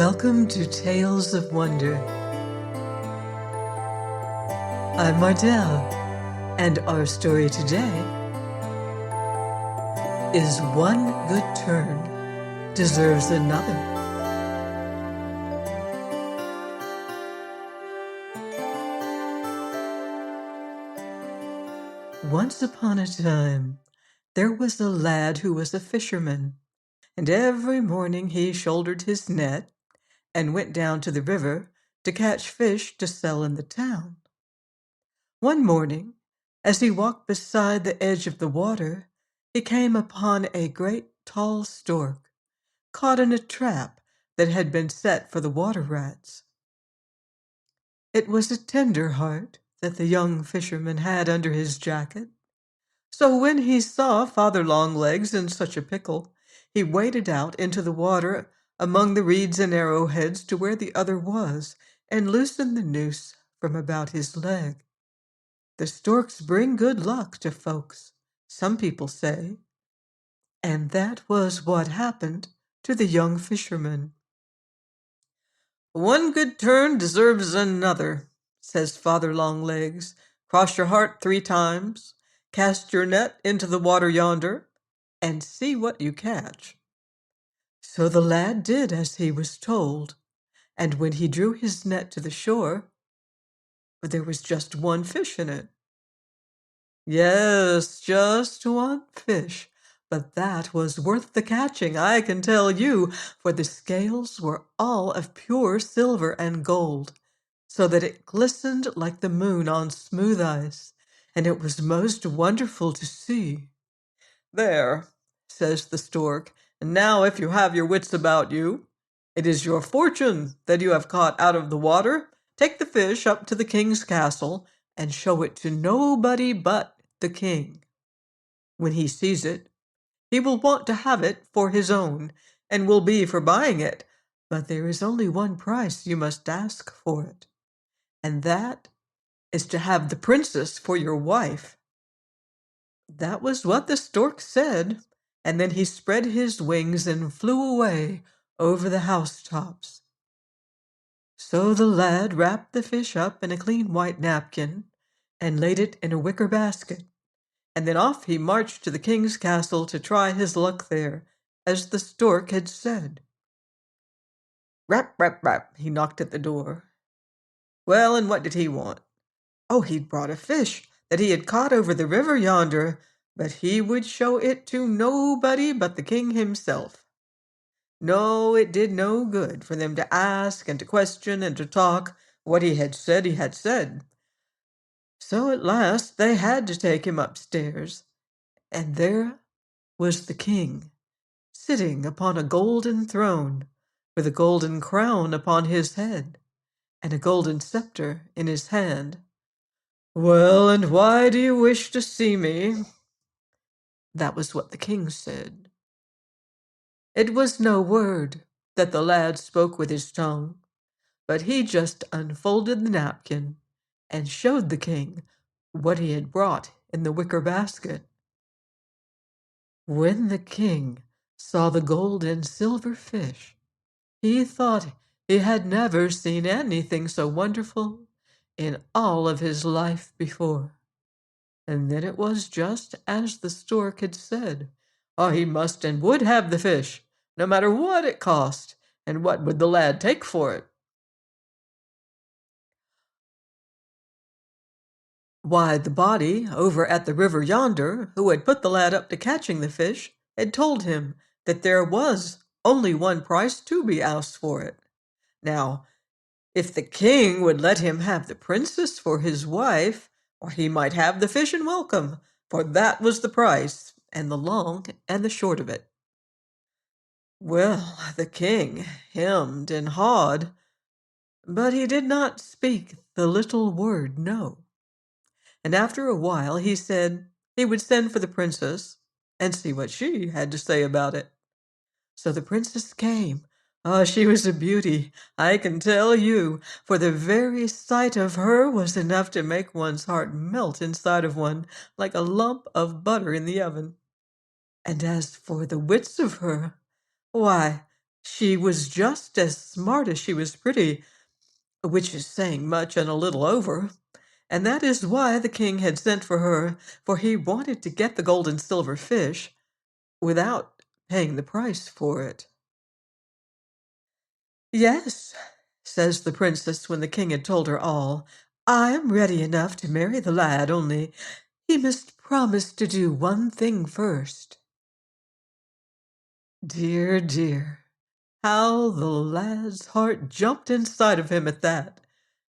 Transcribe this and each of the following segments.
Welcome to Tales of Wonder. I'm Martell, and our story today is One Good Turn Deserves Another. Once upon a time, there was a lad who was a fisherman, and every morning he shouldered his net and went down to the river to catch fish to sell in the town. One morning, as he walked beside the edge of the water, he came upon a great tall stork, caught in a trap that had been set for the water rats. It was a tender heart that the young fisherman had under his jacket, so when he saw Father Longlegs in such a pickle, he waded out into the water among the reeds and arrowheads to where the other was, and loosened the noose from about his leg. The storks bring good luck to folks, some people say, and that was what happened to the young fisherman. One good turn deserves another, says Father Longlegs. Cross your heart 3 times, cast your net into the water yonder, and see what you catch. So the lad did as he was told, and when he drew his net to the shore, there was just one fish in it. Yes, just one fish, but that was worth the catching, I can tell you, for the scales were all of pure silver and gold, so that it glistened like the moon on smooth ice, and it was most wonderful to see. There, says the stork, and now if you have your wits about you, it is your fortune that you have caught out of the water. Take the fish up to the king's castle and show it to nobody but the king. When he sees it, he will want to have it for his own, and will be for buying it, but there is only one price you must ask for it, and that is to have the princess for your wife. That was what the stork said, and then he spread his wings and flew away over the housetops. So the lad wrapped the fish up in a clean white napkin and laid it in a wicker basket, and then off he marched to the king's castle to try his luck there, as the stork had said. Rap, rap, rap, he knocked at the door. Well, and what did he want? Oh, he'd brought a fish that he had caught over the river yonder, but he would show it to nobody but the king himself. No, it did no good for them to ask and to question and to talk. What he had said, he had said. So at last they had to take him upstairs, and there was the king, sitting upon a golden throne, with a golden crown upon his head, and a golden scepter in his hand. Well, and why do you wish to see me? That was what the king said. It was no word that the lad spoke with his tongue, but he just unfolded the napkin and showed the king what he had brought in the wicker basket. When the king saw the gold and silver fish, he thought he had never seen anything so wonderful in all of his life before. And then it was just as the stork had said. Oh, he must and would have the fish, no matter what it cost, and what would the lad take for it? Why, the body over at the river yonder, who had put the lad up to catching the fish, had told him that there was only one price to be asked for it. Now, if the king would let him have the princess for his wife, or he might have the fish and welcome, for that was the price, and the long and the short of it. Well, the king hemmed and hawed, but he did not speak the little word no. And after a while he said he would send for the princess and see what she had to say about it. So the princess came. Oh, she was a beauty, I can tell you, for the very sight of her was enough to make one's heart melt inside of one like a lump of butter in the oven. And as for the wits of her, why, She was just as smart as she was pretty, which is saying much and a little over. And that is why the king had sent for her, for he wanted to get the gold and silver fish without paying the price for it. Yes, says the princess when the king had told her all, I am ready enough to marry the lad, only he must promise to do one thing first. Dear, dear, how the lad's heart jumped inside of him at that.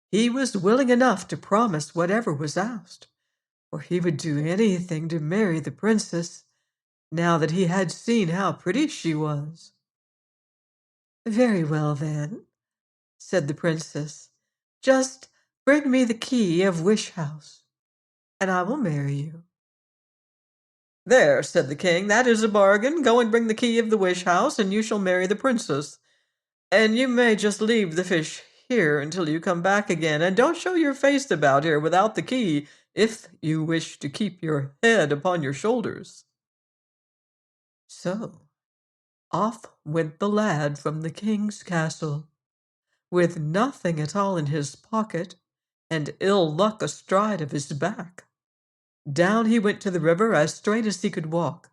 He was willing enough to promise whatever was asked, for he would do anything to marry the princess, now that he had seen how pretty she was. Very well, then, said the princess. Just bring me the key of Wish House, and I will marry you. There, said the king, that is a bargain. Go and bring the key of the Wish House, and you shall marry the princess. And you may just leave the fish here until you come back again, and don't show your face about here without the key, if you wish to keep your head upon your shoulders. So off went the lad from the king's castle, with nothing at all in his pocket, and ill luck astride of his back. Down he went to the river as straight as he could walk,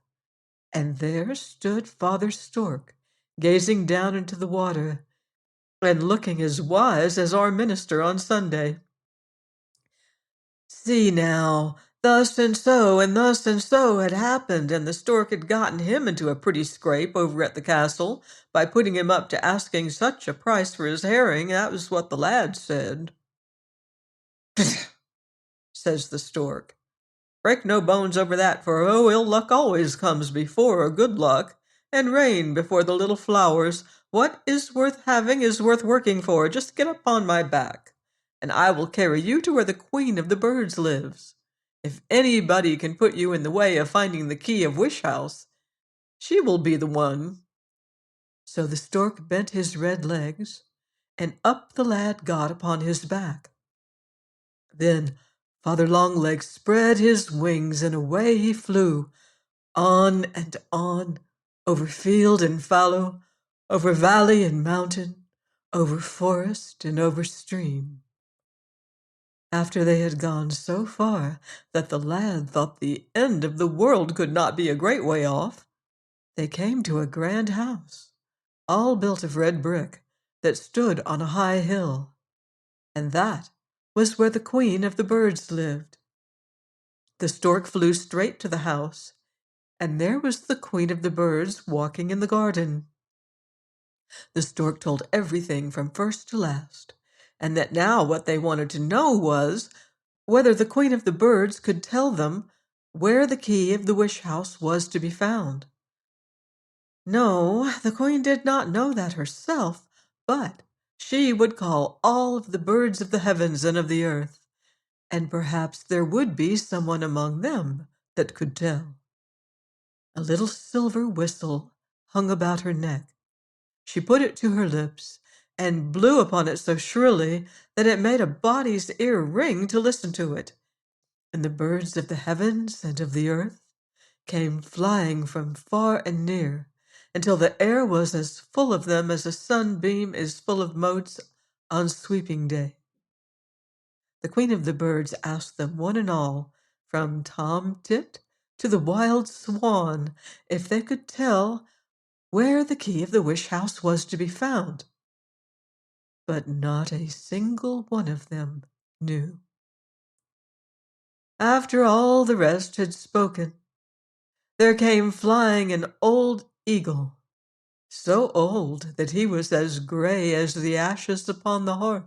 and there stood Father Stork, gazing down into the water, and looking as wise as our minister on Sunday. See now, thus and so had happened, and the stork had gotten him into a pretty scrape over at the castle by putting him up to asking such a price for his herring. That was what the lad said. Says the stork. Break no bones over that, for ill luck always comes before good luck, and rain before the little flowers. What is worth having is worth working for. Just get upon my back, and I will carry you to where the queen of the birds lives. If anybody can put you in the way of finding the key of Wish House, she will be the one. So the stork bent his red legs, and up the lad got upon his back. Then Father Longlegs spread his wings, and away he flew, on and on, over field and fallow, over valley and mountain, over forest and over stream. After they had gone so far that the lad thought the end of the world could not be a great way off, they came to a grand house, all built of red brick, that stood on a high hill, and that was where the queen of the birds lived. The stork flew straight to the house, and there was the queen of the birds walking in the garden. The stork told everything from first to last, and that now what they wanted to know was whether the queen of the birds could tell them where the key of the wish house was to be found. No, the queen did not know that herself, but she would call all of the birds of the heavens and of the earth, and perhaps there would be someone among them that could tell. A little silver whistle hung about her neck. She put it to her lips and blew upon it so shrilly that it made a body's ear ring to listen to it. And the birds of the heavens and of the earth came flying from far and near, until the air was as full of them as a sunbeam is full of motes on sweeping day. The queen of the birds asked them one and all, from Tom Tit to the wild swan, if they could tell where the key of the wish house was to be found. But not a single one of them knew. After all the rest had spoken, there came flying an old eagle, so old that he was as gray as the ashes upon the hearth,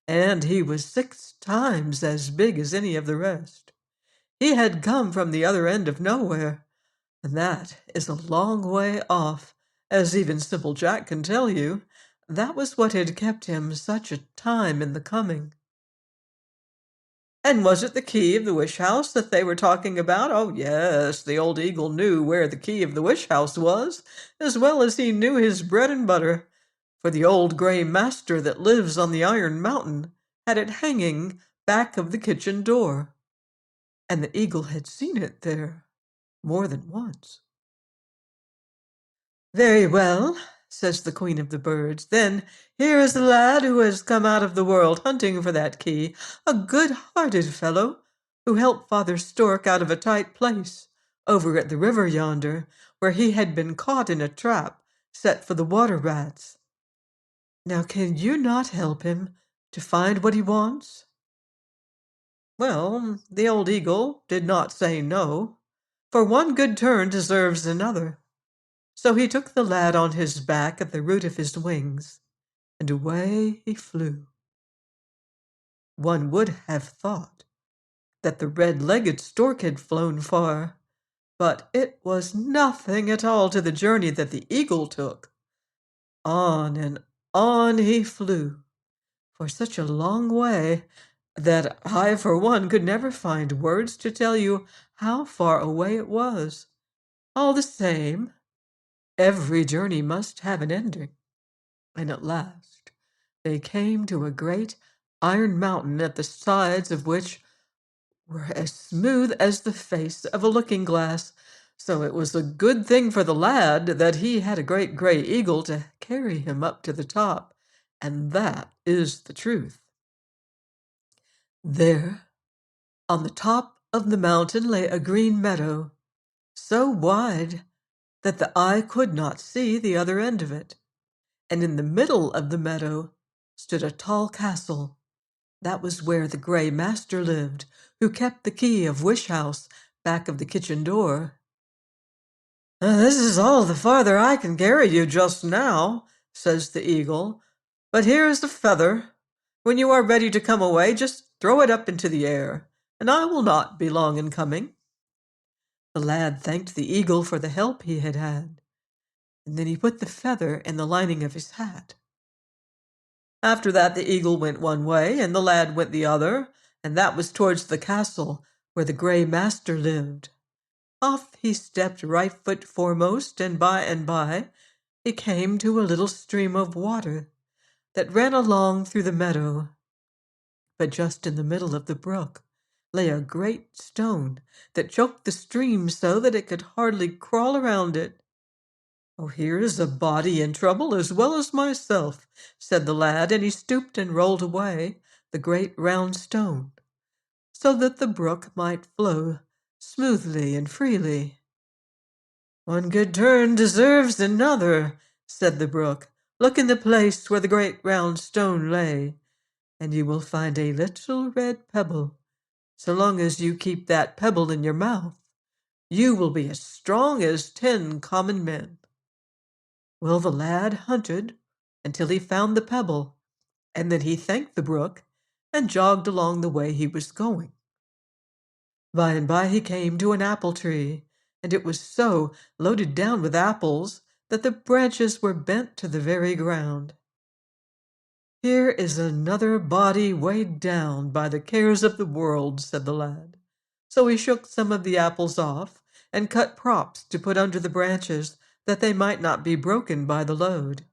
and he was 6 times as big as any of the rest. He had come from the other end of nowhere, and that is a long way off, as even Simple Jack can tell you. That was what had kept him such a time in the coming. And was it the key of the wish house that they were talking about? Oh, yes, the old eagle knew where the key of the wish house was, as well as he knew his bread and butter, for the old gray master that lives on the Iron Mountain had it hanging back of the kitchen door, and the eagle had seen it there more than once. Very well, says the queen of the birds. Then here is the lad who has come out of the world hunting for that key, a good-hearted fellow who helped Father Stork out of a tight place over at the river yonder, where he had been caught in a trap set for the water rats. Now can you not help him to find what he wants?" Well, the old eagle did not say no, for one good turn deserves another. So he took the lad on his back at the root of his wings, and away he flew. One would have thought that the red-legged stork had flown far, but it was nothing at all to the journey that the eagle took. On and on he flew, for such a long way that I, for one, could never find words to tell you how far away it was. All the same, every journey must have an ending, and at last they came to a great iron mountain at the sides of which were as smooth as the face of a looking-glass. So it was a good thing for the lad that he had a great gray eagle to carry him up to the top, and that is the truth. There, on the top of the mountain, lay a green meadow, so wide that the eye could not see the other end of it, and in the middle of the meadow stood a tall castle. That was where the Gray Master lived, who kept the key of Wish House back of the kitchen door. "This is all the farther I can carry you just now," says the eagle, "but here is a feather. When you are ready to come away, just throw it up into the air, and I will not be long in coming." The lad thanked the eagle for the help he had had, and then he put the feather in the lining of his hat. After that the eagle went one way, and the lad went the other, and that was towards the castle where the Gray Master lived. Off he stepped right foot foremost, and by he came to a little stream of water that ran along through the meadow. But just in the middle of the brook lay a great stone that choked the stream so that it could hardly crawl around it. "Oh, here is a body in trouble as well as myself," said the lad, and he stooped and rolled away the great round stone, so that the brook might flow smoothly and freely. "One good turn deserves another," said the brook. "Look in the place where the great round stone lay, and you will find a little red pebble. So long as you keep that pebble in your mouth, you will be as strong as 10 common men." Well, the lad hunted until he found the pebble, and then he thanked the brook and jogged along the way he was going. By and by he came to an apple tree, and it was so loaded down with apples that the branches were bent to the very ground. "Here is another body weighed down by the cares of the world," said the lad. So he shook some of the apples off and cut props to put under the branches that they might not be broken by the load.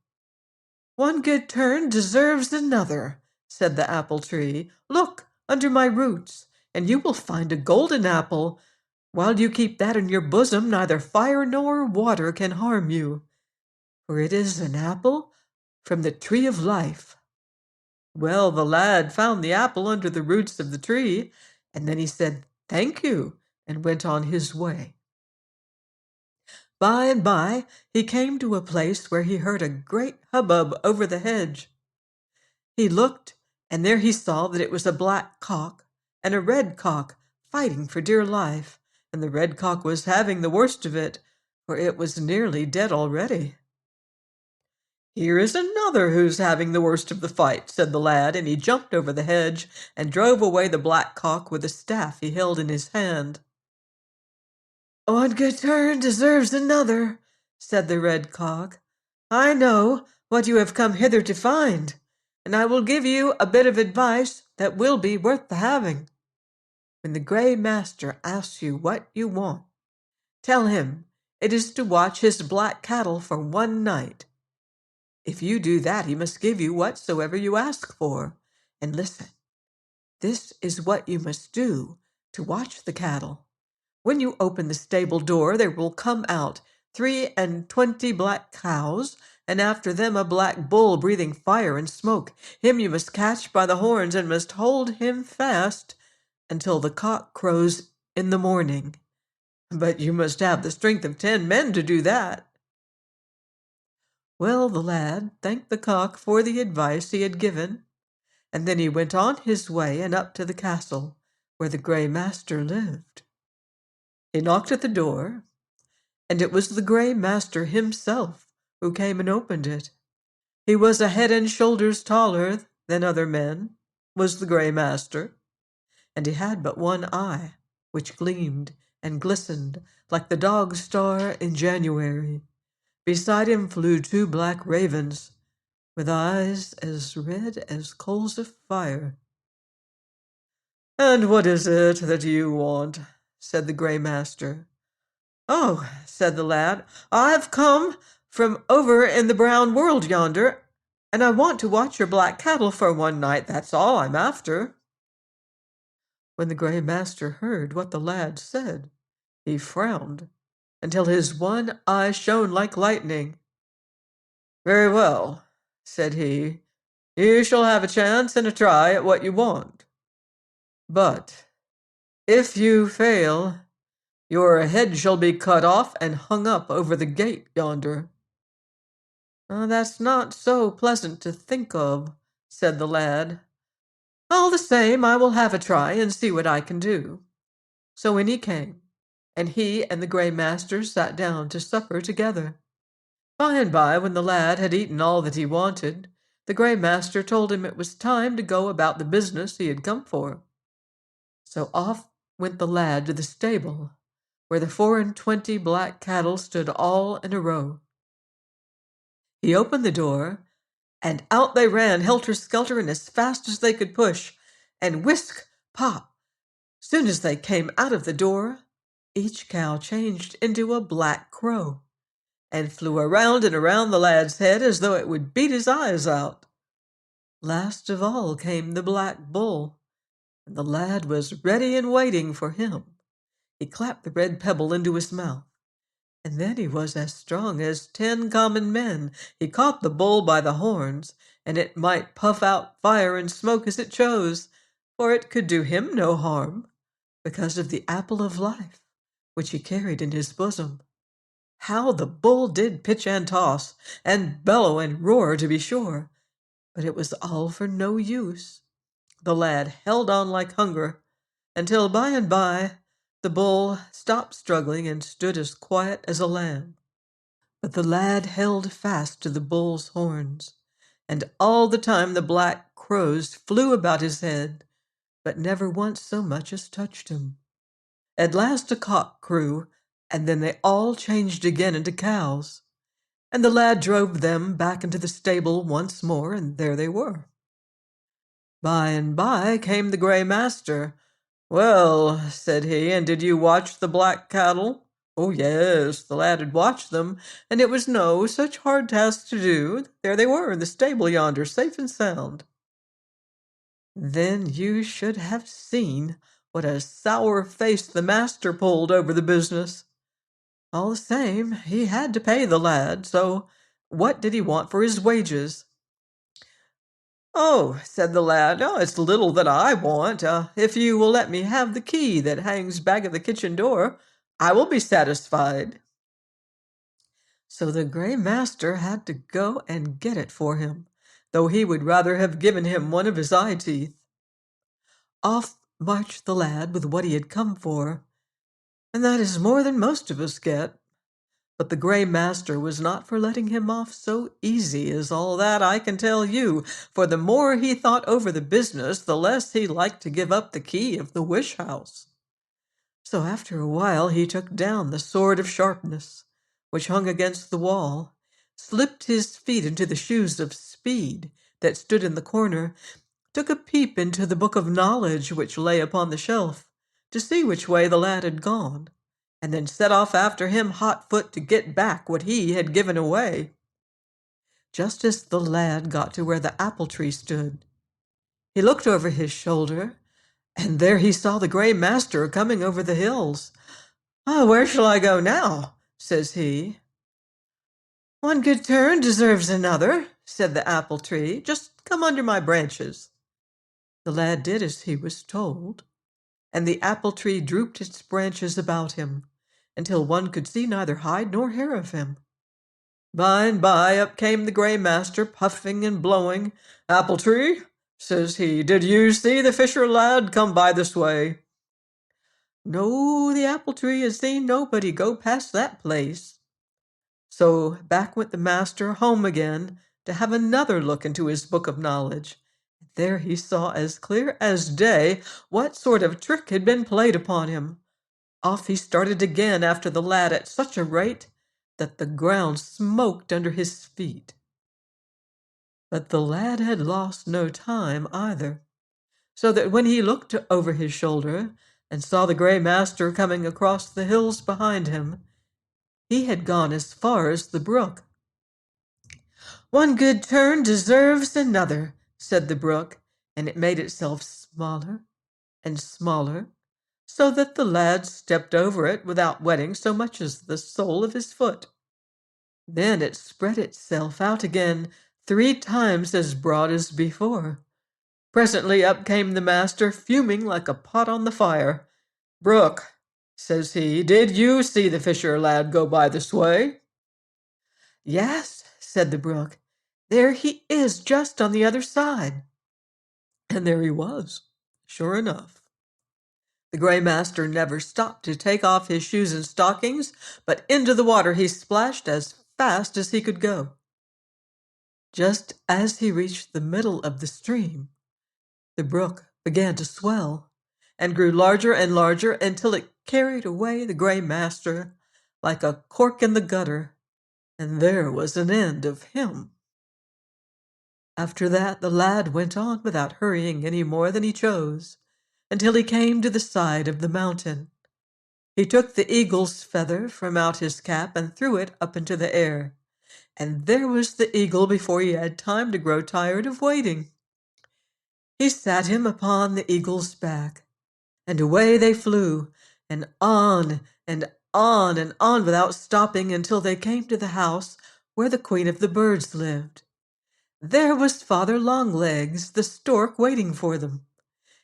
"One good turn deserves another," said the apple tree. "Look under my roots, and you will find a golden apple. While you keep that in your bosom, neither fire nor water can harm you, for it is an apple from the tree of life." Well, the lad found the apple under the roots of the tree, and then he said, "Thank you," and went on his way. By and by he came to a place where he heard a great hubbub over the hedge. He looked, and there he saw that it was a black cock and a red cock fighting for dear life, and the red cock was having the worst of it, for it was nearly dead already. "Here is another who's having the worst of the fight," said the lad, and he jumped over the hedge and drove away the black cock with a staff he held in his hand. "One good turn deserves another," said the red cock. "I know what you have come hither to find, and I will give you a bit of advice that will be worth the having. When the Gray Master asks you what you want, tell him it is to watch his black cattle for one night. If you do that, he must give you whatsoever you ask for. And listen, this is what you must do to watch the cattle. When you open the stable door, there will come out 23 black cows and after them a black bull breathing fire and smoke. Him you must catch by the horns and must hold him fast until the cock crows in the morning. But you must have the strength of 10 men to do that." Well, the lad thanked the cock for the advice he had given, and then he went on his way and up to the castle where the Grey Master lived. He knocked at the door, and it was the Grey Master himself who came and opened it. He was a head and shoulders taller than other men, was the Grey Master, and he had but one eye, which gleamed and glistened like the dog star in January. Beside him flew 2 black ravens, with eyes as red as coals of fire. "And what is it that you want?" said the Grey Master. "Oh," said the lad, "I've come from over in the brown world yonder, and I want to watch your black cattle for one night. That's all I'm after." When the Grey Master heard what the lad said, he frowned until his one eye shone like lightning. "Very well," said he, "you shall have a chance and a try at what you want. But if you fail, your head shall be cut off and hung up over the gate yonder." "That's not so pleasant to think of," said the lad. "All the same, I will have a try and see what I can do." So in he came, and he and the Grey Master sat down to supper together. By and by, when the lad had eaten all that he wanted, the Grey Master told him it was time to go about the business he had come for. So off went the lad to the stable, where the 24 black cattle stood all in a row. He opened the door, and out they ran, helter-skelter and as fast as they could push, and whisk, pop! Soon as they came out of the door, each cow changed into a black crow, and flew around and around the lad's head as though it would beat his eyes out. Last of all came the black bull, and the lad was ready and waiting for him. He clapped the red pebble into his mouth, and then he was as strong as 10 common men. He caught the bull by the horns, and it might puff out fire and smoke as it chose, for it could do him no harm, because of the apple of life, which he carried in his bosom. How the bull did pitch and toss, and bellow and roar, to be sure, but it was all for no use. The lad held on like hunger, until by and by the bull stopped struggling and stood as quiet as a lamb. But the lad held fast to the bull's horns, and all the time the black crows flew about his head, but never once so much as touched him. At last a cock crew, and then they all changed again into cows, and the lad drove them back into the stable once more, and there they were. By and by came the Grey Master. "Well," said he, "and did you watch the black cattle?" "Oh, yes," the lad had watched them, and it was no such hard task to do. There they were in the stable yonder, safe and sound. Then you should have seen what a sour face the master pulled over the business. All the same, he had to pay the lad, so what did he want for his wages? "Oh," said the lad, "oh, it's little that I want. If you will let me have the key that hangs back at the kitchen door, I will be satisfied." So the Grey Master had to go and get it for him, though he would rather have given him one of his eye teeth. Off marched the lad with what he had come for, and that is more than most of us get. But the Grey Master was not for letting him off so easy as all that, I can tell you, for the more he thought over the business, the less he liked to give up the key of the wish house. So after a while he took down the sword of sharpness, which hung against the wall, slipped his feet into the shoes of speed that stood in the corner, took a peep into the book of knowledge which lay upon the shelf, to see which way the lad had gone, and then set off after him hot-foot to get back what he had given away. Just as the lad got to where the apple tree stood, he looked over his shoulder, and there he saw the Grey Master coming over the hills. "Ah, where shall I go now?" says he. "One good turn deserves another," said the apple tree. "Just come under my branches." The lad did as he was told, and the apple tree drooped its branches about him until one could see neither hide nor hair of him. By and by up came the gray master, puffing and blowing. "Apple tree," says he, "did you see the fisher lad come by this way?" "No, the apple tree has seen nobody go past that place." So back went the master home again to have another look into his book of knowledge. There he saw as clear as day what sort of trick had been played upon him. Off he started again after the lad at such a rate that the ground smoked under his feet. But the lad had lost no time either, so that when he looked over his shoulder and saw the gray master coming across the hills behind him, he had gone as far as the brook. "One good turn deserves another," said the brook, and it made itself smaller and smaller, so that the lad stepped over it without wetting so much as the sole of his foot. Then it spread itself out again 3 times as broad as before. Presently up came the master, fuming like a pot on the fire. "Brook," says he, "did you see the fisher lad go by this way?" "Yes," said the brook, "there he is just on the other side." And there he was, sure enough. The gray master never stopped to take off his shoes and stockings, but into the water he splashed as fast as he could go. Just as he reached the middle of the stream, the brook began to swell and grew larger and larger until it carried away the gray master like a cork in the gutter, and there was an end of him. After that, the lad went on without hurrying any more than he chose, until he came to the side of the mountain. He took the eagle's feather from out his cap and threw it up into the air, and there was the eagle before he had time to grow tired of waiting. He sat him upon the eagle's back, and away they flew, and on and on and on without stopping until they came to the house where the queen of the birds lived. There was Father Longlegs, the stork, waiting for them.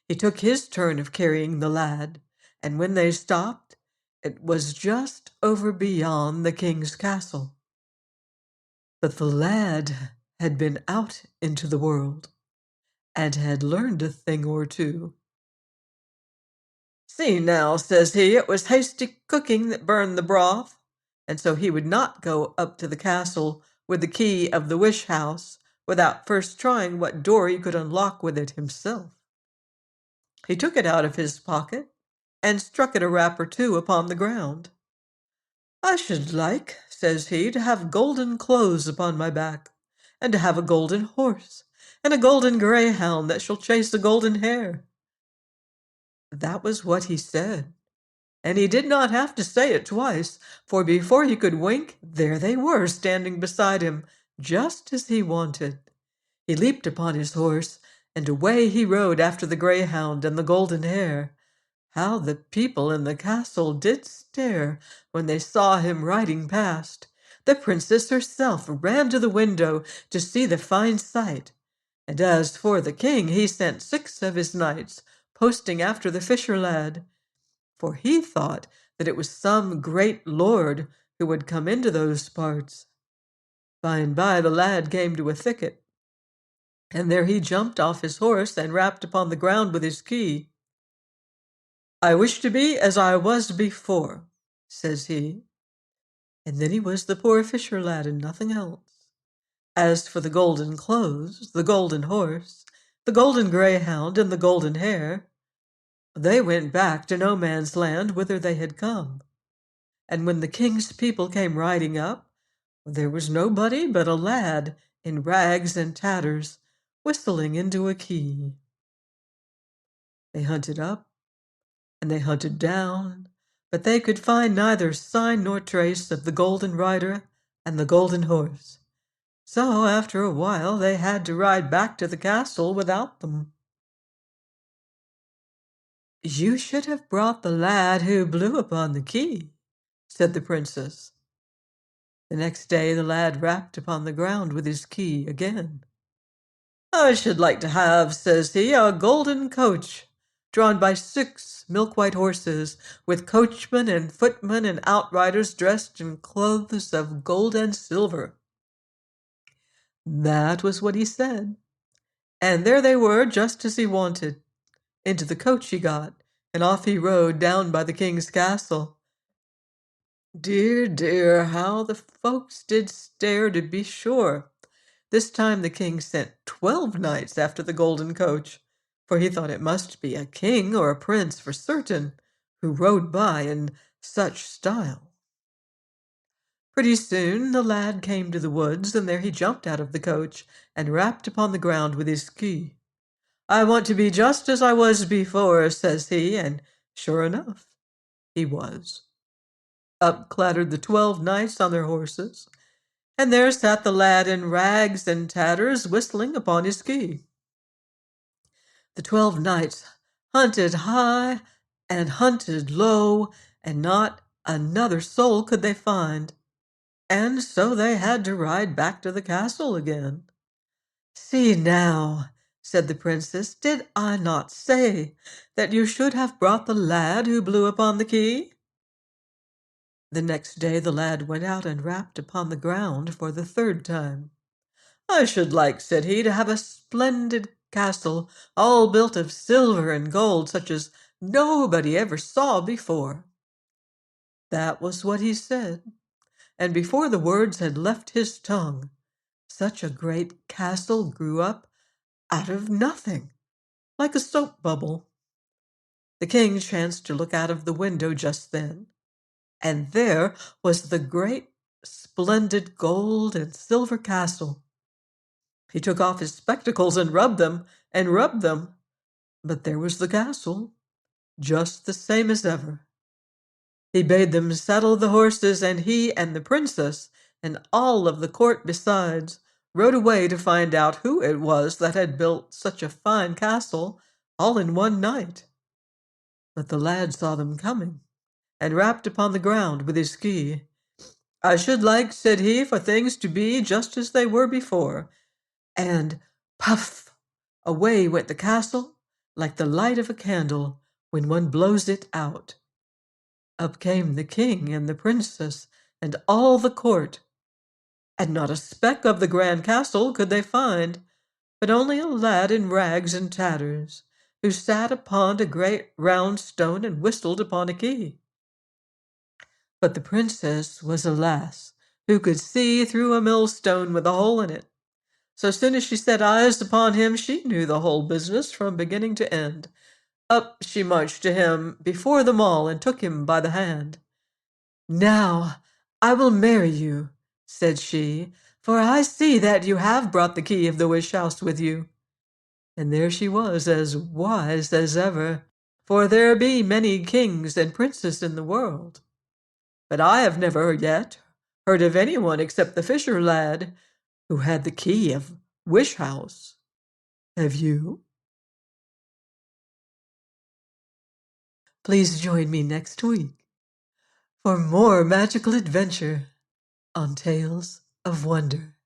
He took his turn of carrying the lad, and when they stopped, it was just over beyond the king's castle. But the lad had been out into the world and had learned a thing or two. "See now," says he, "it was hasty cooking that burned the broth," and so he would not go up to the castle with the key of the wish house without first trying what door he could unlock with it himself. He took it out of his pocket and struck it a rap or two upon the ground. "I should like," says he, "to have golden clothes upon my back, and to have a golden horse, and a golden greyhound that shall chase a golden hare." That was what he said, and he did not have to say it twice, for before he could wink, there they were standing beside him, just as he wanted. He leaped upon his horse, and away he rode after the greyhound and the golden hare. How the people in the castle did stare when they saw him riding past! The princess herself ran to the window to see the fine sight, and as for the king, he sent 6 of his knights posting after the fisher lad, for he thought that it was some great lord who would come into those parts. By and by the lad came to a thicket, and there he jumped off his horse and rapped upon the ground with his key. "I wish to be as I was before," says he. And then he was the poor fisher lad and nothing else. As for the golden clothes, the golden horse, the golden greyhound, and the golden hare, they went back to no man's land whither they had come. And when the king's people came riding up, there was nobody but a lad in rags and tatters, whistling into a key. They hunted up and they hunted down, but they could find neither sign nor trace of the golden rider and the golden horse. So after a while they had to ride back to the castle without them. "You should have brought the lad who blew upon the key," said the princess. The next day the lad rapped upon the ground with his key again. "I should like to have," says he, "a golden coach, drawn by 6 milk-white horses, with coachman and footmen and outriders dressed in clothes of gold and silver." That was what he said, and there they were, just as he wanted. Into the coach he got, and off he rode down by the king's castle. Dear, dear, how the folks did stare, to be sure! This time the king sent 12 knights after the golden coach, for he thought it must be a king or a prince for certain, who rode by in such style. Pretty soon the lad came to the woods, and there he jumped out of the coach and rapped upon the ground with his key. "I want to be just as I was before," says he, and sure enough, he was. Up clattered the 12 knights on their horses, and there sat the lad in rags and tatters, whistling upon his key. The 12 knights hunted high and hunted low, and not another soul could they find, and so they had to ride back to the castle again. "See now," said the princess, "did I not say that you should have brought the lad who blew upon the key?" The next day the lad went out and rapped upon the ground for the 3rd time. "I should like," said he, "to have a splendid castle, all built of silver and gold, such as nobody ever saw before." That was what he said, and before the words had left his tongue, such a great castle grew up out of nothing, like a soap bubble. The king chanced to look out of the window just then, and there was the great, splendid gold and silver castle. He took off his spectacles and rubbed them, but there was the castle, just the same as ever. He bade them saddle the horses, and he and the princess, and all of the court besides, rode away to find out who it was that had built such a fine castle all in one night. But the lad saw them coming, and rapped upon the ground with his key. "I should like," said he, "for things to be just as they were before." And puff! Away went the castle, like the light of a candle when one blows it out. Up came the king and the princess and all the court, and not a speck of the grand castle could they find, but only a lad in rags and tatters, who sat upon a great round stone and whistled upon a key. But the princess was a lass who could see through a millstone with a hole in it. So soon as she set eyes upon him, she knew the whole business from beginning to end. Up she marched to him before them all and took him by the hand. "Now I will marry you," said she, "for I see that you have brought the key of the wish house with you." And there she was, as wise as ever, for there be many kings and princes in the world. But I have never yet heard of anyone except the fisher lad, who had the key of Wish House. Have you? Please join me next week for more magical adventure on Tales of Wonder.